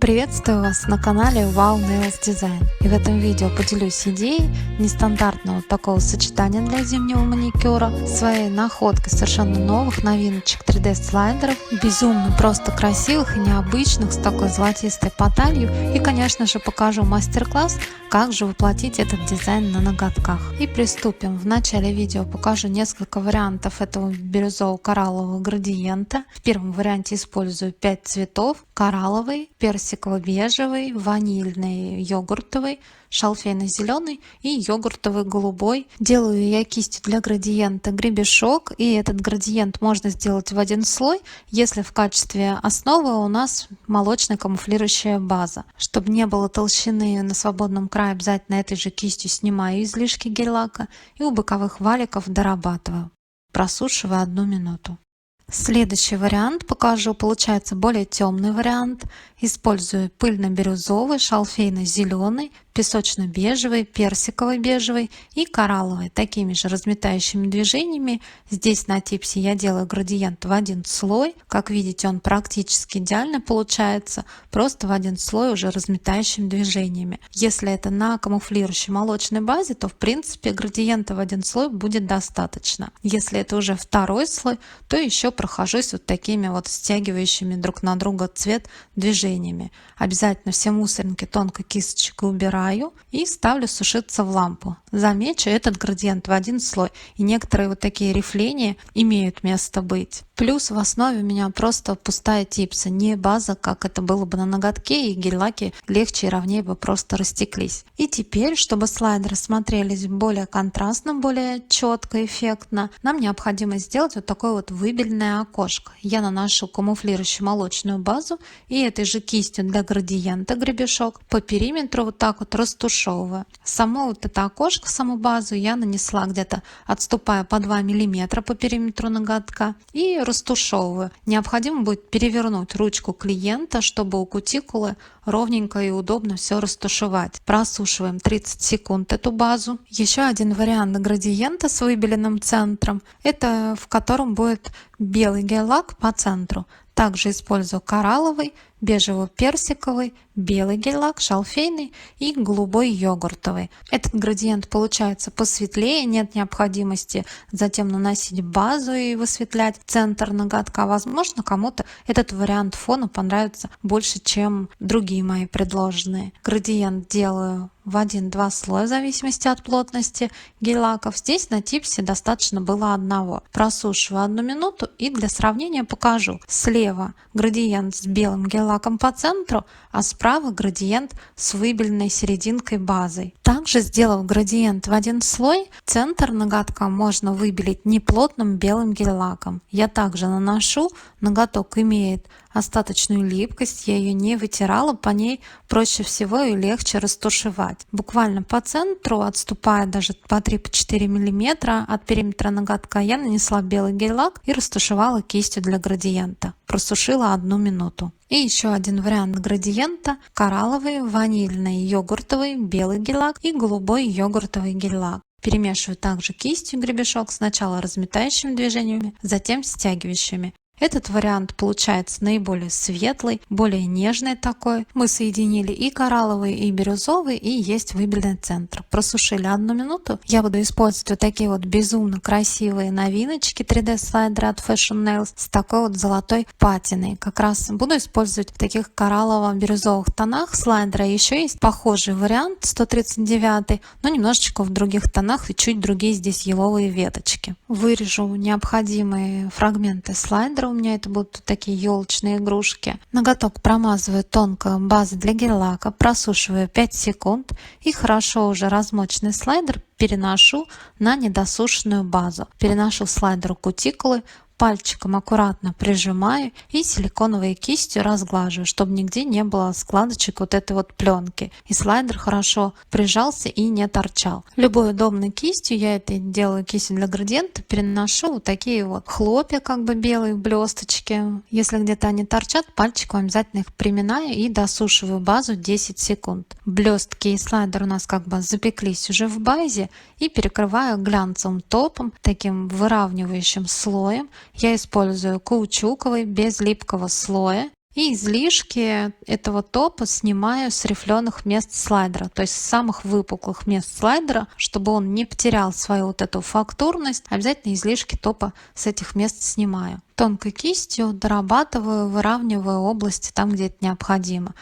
Приветствую вас на канале Wow Nails Design, и в этом видео поделюсь идеей нестандартного такого сочетания для зимнего маникюра, своей находкой совершенно новых новиночек 3D слайдеров, безумно просто красивых и необычных с такой золотистой поталью, и конечно же покажу мастер-класс, как же воплотить этот дизайн на ноготках. И приступим. В начале видео покажу несколько вариантов этого бирюзово-кораллового градиента. В первом варианте использую 5 цветов: коралловый, персиково-бежевый, ванильный, йогуртовый, шалфейно-зеленый и йогуртовый голубой. Делаю я кистью для градиента гребешок, и этот градиент можно сделать в один слой, если в качестве основы у нас молочная камуфлирующая база. Чтобы не было толщины на свободном крае, обязательно этой же кистью снимаю излишки гель-лака и у боковых валиков дорабатываю. Просушиваю 1 минуту. Следующий вариант покажу, получается более темный вариант. Использую пыльно-бирюзовый, шалфейно-зеленый, песочно-бежевый, персиково-бежевый и коралловый. Такими же разметающими движениями. Здесь на типсе я делаю градиент в один слой. Как видите, он практически идеально получается, просто в один слой уже разметающими движениями. Если это на камуфлирующей молочной базе, то в принципе градиента в один слой будет достаточно. Если это уже второй слой, то еще прохожусь вот такими вот стягивающими друг на друга цвет движениями. Обязательно все мусоринки тонкой кисточкой убираю и ставлю сушиться в лампу. Замечу этот градиент в один слой, и некоторые вот такие рифления имеют место быть. Плюс в основе у меня просто пустая типса, не база, как это было бы на ноготке, и гель-лаки легче и ровнее бы просто растеклись. И теперь, чтобы слайдеры смотрелись более контрастно, более четко, эффектно, нам необходимо сделать вот такое вот выбельное окошко. Я наношу камуфлирующую молочную базу и этой же кистью для градиента гребешок по периметру вот так вот растушевываю. Само вот это окошко, саму базу я нанесла где-то отступая по 2 мм по периметру ноготка и растушевываю. Необходимо будет перевернуть ручку клиента, чтобы у кутикулы ровненько и удобно все растушевать. Просушиваем 30 секунд эту базу. Еще один вариант градиента с выбеленным центром, это в котором будет белый гель-лак по центру. Также использую коралловый, бежево-персиковый, белый гель-лак, шалфейный и голубой йогуртовый. Этот градиент получается посветлее, нет необходимости затем наносить базу и высветлять центр ноготка. Возможно, кому-то этот вариант фона понравится больше, чем другие мои предложенные. Градиент делаю в 1-2 слоя в зависимости от плотности гель-лаков. Здесь на типсе достаточно было одного. Просушиваю 1 минуту и для сравнения покажу. Слева градиент с белым гель-лаком по центру, а справа градиент с выбеленной серединкой базой. Также, сделав градиент в 1 слой, центр ноготка можно выбелить неплотным белым гель-лаком. Я также наношу, ноготок имеет остаточную липкость, я ее не вытирала, по ней проще всего и легче растушевать. Буквально по центру, отступая даже по 3-4 мм от периметра ноготка, я нанесла белый гель-лак и растушевала кистью для градиента. Просушила 1 минуту. И еще один вариант градиента: коралловый, ванильный, йогуртовый, белый гель-лак и голубой йогуртовый гель-лак. Перемешиваю также кистью гребешок, сначала разметающими движениями, затем стягивающими. Этот вариант получается наиболее светлый, более нежный такой. Мы соединили и коралловый, и бирюзовый, и есть выбеленный центр. Просушили 1 минуту. Я буду использовать вот такие вот безумно красивые новиночки 3D слайдера от Fashion Nails с такой вот золотой патиной. Как раз буду использовать в таких кораллово-бирюзовых тонах слайдера. Еще есть похожий вариант 139, но немножечко в других тонах и чуть другие здесь еловые веточки. Вырежу необходимые фрагменты слайдера. У меня это будут такие елочные игрушки. Ноготок промазываю тонко базой для гель-лака, просушиваю 5 секунд и хорошо уже размоченный слайдер переношу на недосушенную базу. Переношу слайдер у кутикулы, пальчиком аккуратно прижимаю и силиконовой кистью разглаживаю, чтобы нигде не было складочек вот этой вот пленки. И слайдер хорошо прижался и не торчал. Любой удобной кистью, я это делаю кистью для градиента, переношу вот такие вот хлопья, как бы белые блесточки. Если где-то они торчат, пальчиком обязательно их приминаю и досушиваю базу 10 секунд. Блестки и слайдер у нас как бы запеклись уже в базе, и перекрываю глянцевым топом, таким выравнивающим слоем. Я использую каучуковый без липкого слоя И излишки этого топа снимаю с рифленых мест слайдера, то есть с самых выпуклых мест слайдера, чтобы он не потерял свою вот эту фактурность. Обязательно излишки топа с этих мест снимаю. Тонкой кистью дорабатываю, выравниваю области там, где это необходимо.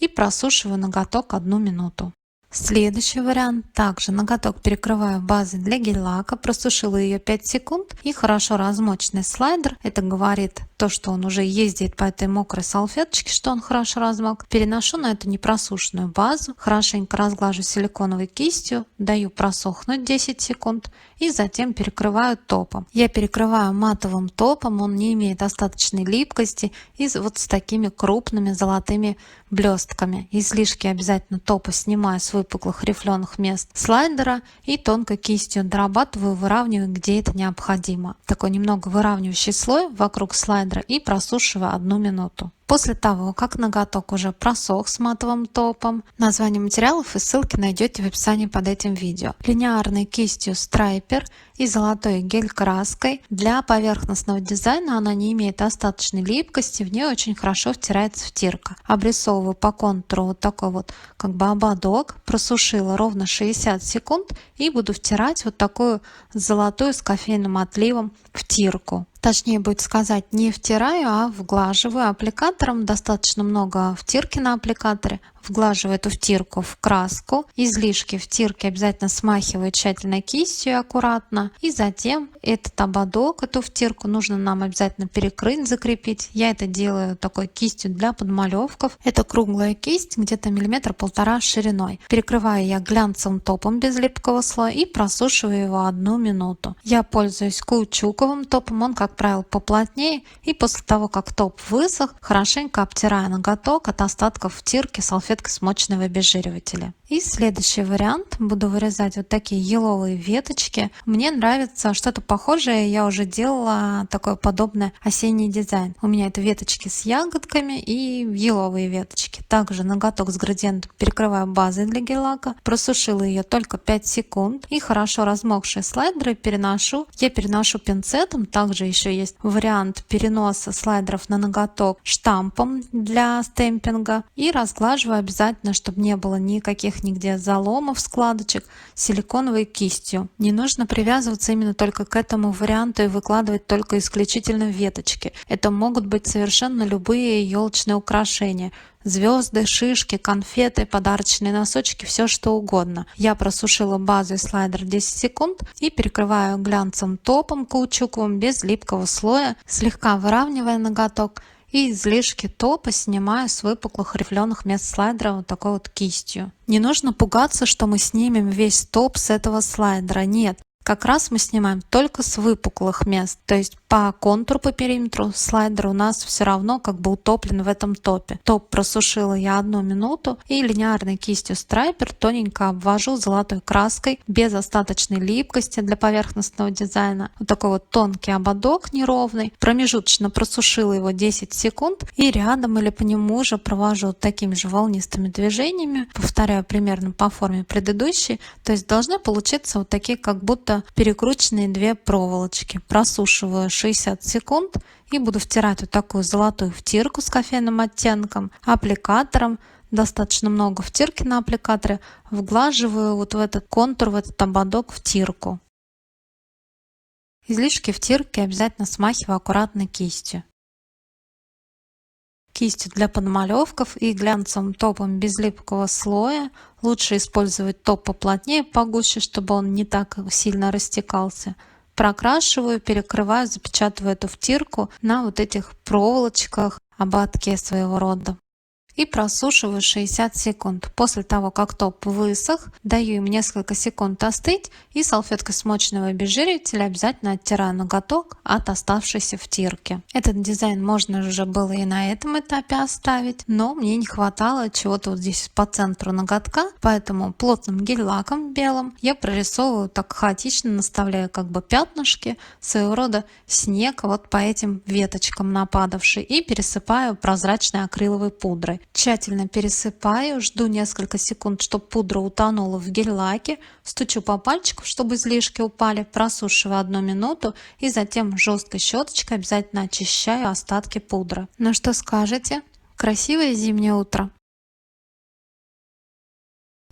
И просушиваю ноготок 1 минуту. Следующий вариант. Также ноготок перекрываю базой для гель-лака, просушила ее 5 секунд и хорошо размоченный слайдер. Это говорит то, что он уже ездит по этой мокрой салфеточке, что он хорошо размок. Переношу на эту непросушенную базу, хорошенько разглажу силиконовой кистью, даю просохнуть 10 секунд и затем перекрываю топом. Я перекрываю матовым топом, он не имеет достаточной липкости и вот с такими крупными золотыми блестками. Излишки обязательно топа снимаю с выпуклых рифленых мест слайдера и тонкой кистью дорабатываю, выравниваю, где это необходимо. Такой немного выравнивающий слой вокруг слайдера и просушиваю 1 минуту. После того, как ноготок уже просох с матовым топом, название материалов и ссылки найдете в описании под этим видео. Линеарной кистью Striper и золотой гель-краской для поверхностного дизайна она не имеет достаточной липкости, в ней очень хорошо втирается втирка. Обрисовываю по контуру вот такой вот как бы ободок, просушила ровно 60 секунд и буду втирать вот такую золотую с кофейным отливом втирку. Точнее будет сказать, не втираю, а вглаживаю аппликатором. Достаточно много втирки на аппликаторе. Вглаживаю эту втирку в краску. Излишки втирки обязательно смахиваю тщательно кистью аккуратно. И затем этот ободок, эту втирку нужно нам обязательно перекрыть, закрепить. Я это делаю такой кистью для подмалевков. Это круглая кисть, где-то 1,5 мм шириной. Перекрываю я глянцевым топом без липкого слоя и просушиваю его 1 минуту. Я пользуюсь каучуковым топом, он, как правило, поплотнее. И после того, как топ высох, хорошенько обтираю ноготок от остатков втирки салфеткой смоченной в обезжиривателе. И следующий вариант. Буду вырезать вот такие еловые веточки. Мне нравится что-то похожее. Я уже делала такой подобный осенний дизайн. У меня это веточки с ягодками и еловые веточки. Также ноготок с градиентом перекрываю базой для гель-лака. Просушила ее только 5 секунд. И хорошо размокшие слайдеры переношу. Я переношу пинцетом. Также еще есть вариант переноса слайдеров на ноготок штампом для стемпинга. И разглаживаю обязательно, чтобы не было никаких нигде заломов, складочек, силиконовой кистью. Не нужно привязываться именно только к этому варианту и выкладывать только исключительно веточки. Это могут быть совершенно любые елочные украшения. Звезды, шишки, конфеты, подарочные носочки, все что угодно. Я просушила базу и слайдер 10 секунд и перекрываю глянцевым топом каучуковым без липкого слоя, слегка выравнивая ноготок. И излишки топа снимаю с выпуклых рифленых мест слайдера вот такой вот кистью. Не нужно пугаться, что мы снимем весь топ с этого слайдера. Нет. Как раз мы снимаем только с выпуклых мест, то есть по контуру, по периметру слайдер у нас все равно как бы утоплен в этом топе. Топ просушила я 1 минуту и линеарной кистью Striper тоненько обвожу золотой краской без остаточной липкости для поверхностного дизайна. Вот такой вот тонкий ободок неровный. Промежуточно просушила его 10 секунд и рядом или по нему уже провожу вот такими же волнистыми движениями, повторяю примерно по форме предыдущей, то есть должны получиться вот такие как будто перекрученные 2 проволочки. Просушиваю 60 секунд и буду втирать вот такую золотую втирку с кофейным оттенком, аппликатором. Достаточно много втирки на аппликаторе. Вглаживаю вот в этот контур, в этот ободок втирку. Излишки втирки обязательно смахиваю аккуратно кистью. Кистью для подмалевков и глянцевым топом без липкого слоя. Лучше использовать топ поплотнее, погуще, чтобы он не так сильно растекался. Прокрашиваю, перекрываю, запечатываю эту втирку на вот этих проволочках, ободке своего рода. И просушиваю 60 секунд. После того, как топ высох, даю им несколько секунд остыть и салфеткой смоченного обезжиривателя обязательно оттираю ноготок от оставшейся втирки. Этот дизайн можно уже было и на этом этапе оставить, но мне не хватало чего-то вот здесь по центру ноготка, поэтому плотным гель-лаком белым я прорисовываю так хаотично, наставляю как бы пятнышки, своего рода снег вот по этим веточкам нападавший и пересыпаю прозрачной акриловой пудрой. пудрой. Тщательно пересыпаю, жду несколько секунд, чтобы пудра утонула в гель-лаке, стучу по пальчику, чтобы излишки упали, просушиваю 1 минуту и затем жесткой щеточкой обязательно очищаю остатки пудры. Ну что скажете? Красивое зимнее утро!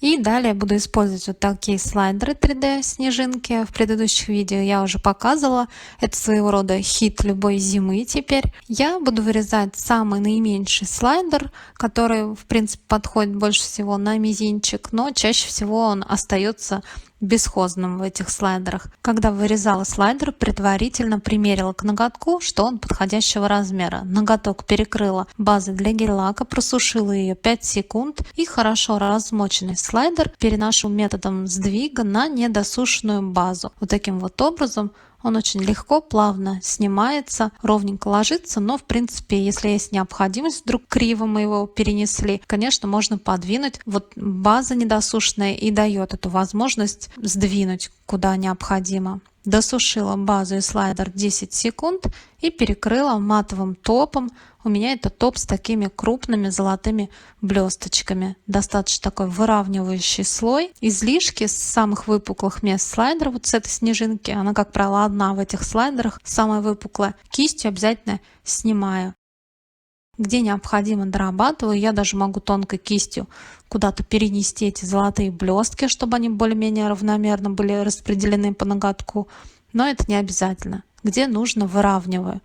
И далее буду использовать вот такие слайдеры 3D снежинки. В предыдущих видео я уже показывала. Это своего рода хит любой зимы теперь. Я буду вырезать самый наименьший слайдер, который в принципе подходит больше всего на мизинчик, но чаще всего он остается бесхозным в этих слайдерах. Когда вырезала слайдер, предварительно примерила к ноготку, что он подходящего размера. Ноготок перекрыла базой для гель-лака, просушила ее 5 секунд и хорошо размоченный слайдер переношу методом сдвига на недосушенную базу. Вот таким вот образом он очень легко, плавно снимается, ровненько ложится, но в принципе, если есть необходимость, вдруг криво мы его перенесли, конечно, можно подвинуть. Вот база недосушенная и дает эту возможность сдвинуть куда необходимо. Досушила базу и слайдер 10 секунд и перекрыла матовым топом. У меня это топ с такими крупными золотыми блесточками. Достаточно такой выравнивающий слой. Излишки с самых выпуклых мест слайдера, вот с этой снежинки, она, как правило, одна в этих слайдерах, самая выпуклая, кистью обязательно снимаю. Где необходимо, дорабатываю. Я даже могу тонкой кистью куда-то перенести эти золотые блестки, чтобы они более-менее равномерно были распределены по ноготку. Но это не обязательно. Где нужно, выравниваю.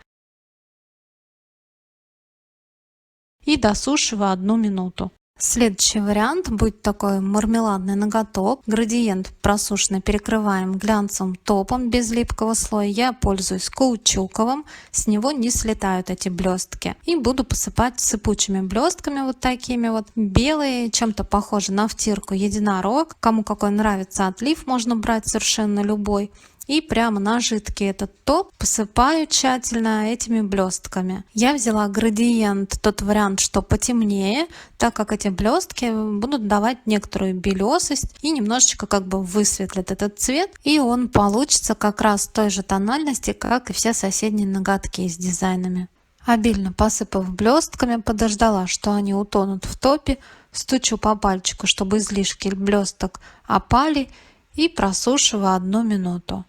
И досушиваю 1 минуту. Следующий вариант будет такой мармеладный ноготок. Градиент просушенный перекрываем глянцевым топом без липкого слоя. Я пользуюсь каучуковым, с него не слетают эти блестки. И буду посыпать сыпучими блестками вот такими вот. Белые, чем-то похожи на втирку единорог. Кому какой нравится отлив, можно брать совершенно любой. И прямо на жидкий этот топ посыпаю тщательно этими блестками. Я взяла градиент, тот вариант, что потемнее, так как эти блестки будут давать некоторую белесость и немножечко как бы высветлят этот цвет. И он получится как раз той же тональности, как и все соседние ноготки с дизайнами. Обильно посыпав блестками, подождала, что они утонут в топе, стучу по пальчику, чтобы излишки блесток опали, и просушиваю 1 минуту.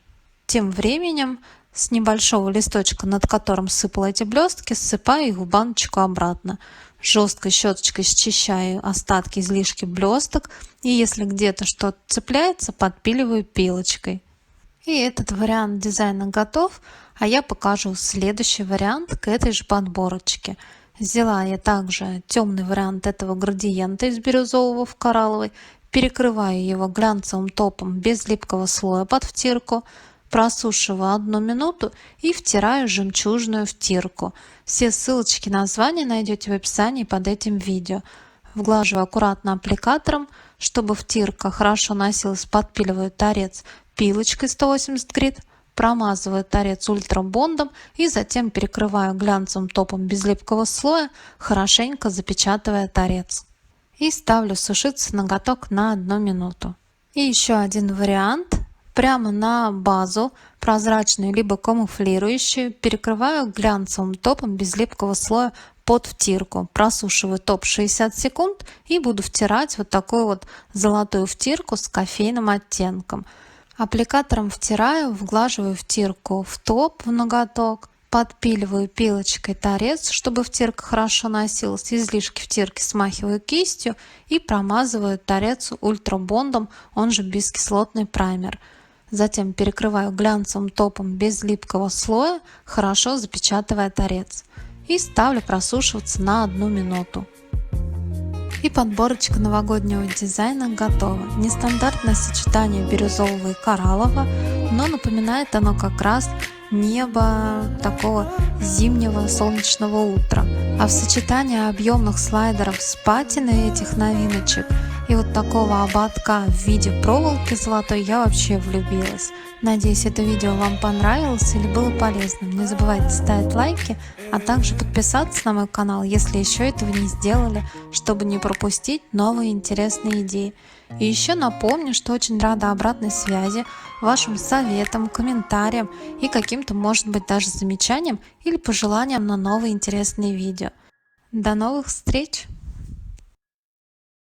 Тем временем с небольшого листочка, над которым сыпала эти блестки, ссыпаю их в баночку обратно. Жесткой щеточкой счищаю остатки, излишки блесток, и если где-то что-то цепляется, подпиливаю пилочкой. И этот вариант дизайна готов, а я покажу следующий вариант к этой же подборочке. Взяла я также темный вариант этого градиента из бирюзового в коралловый, перекрываю его глянцевым топом без липкого слоя под втирку, просушиваю 1 минуту и втираю жемчужную втирку. Все ссылочки на названия найдете в описании под этим видео. Вглаживаю аккуратно аппликатором, чтобы втирка хорошо носилась, подпиливаю торец пилочкой 180 грит, промазываю торец ультрабондом и затем перекрываю глянцевым топом без липкого слоя, хорошенько запечатывая торец. И ставлю сушиться ноготок на 1 минуту. И еще один вариант. Прямо на базу, прозрачную либо камуфлирующую, перекрываю глянцевым топом без липкого слоя под втирку. Просушиваю топ 60 секунд и буду втирать вот такую вот золотую втирку с кофейным оттенком. Аппликатором втираю, вглаживаю втирку в топ, в ноготок. Подпиливаю пилочкой торец, чтобы втирка хорошо носилась. Излишки втирки смахиваю кистью и промазываю торец ультрабондом, он же бескислотный праймер. Затем перекрываю глянцевым топом без липкого слоя, хорошо запечатывая торец. И ставлю просушиваться на 1 минуту. И подборочка новогоднего дизайна готова. Нестандартное сочетание бирюзового и кораллового, но напоминает оно как раз небо такого зимнего солнечного утра. А в сочетании объемных слайдеров с патиной этих новиночек и вот такого ободка в виде проволоки золотой я вообще влюбилась. Надеюсь, это видео вам понравилось или было полезным. Не забывайте ставить лайки, а также подписаться на мой канал, если еще этого не сделали, чтобы не пропустить новые интересные идеи. И еще напомню, что очень рада обратной связи, вашим советам, комментариям и каким-то, может быть, даже замечаниям или пожеланиям на новые интересные видео. До новых встреч!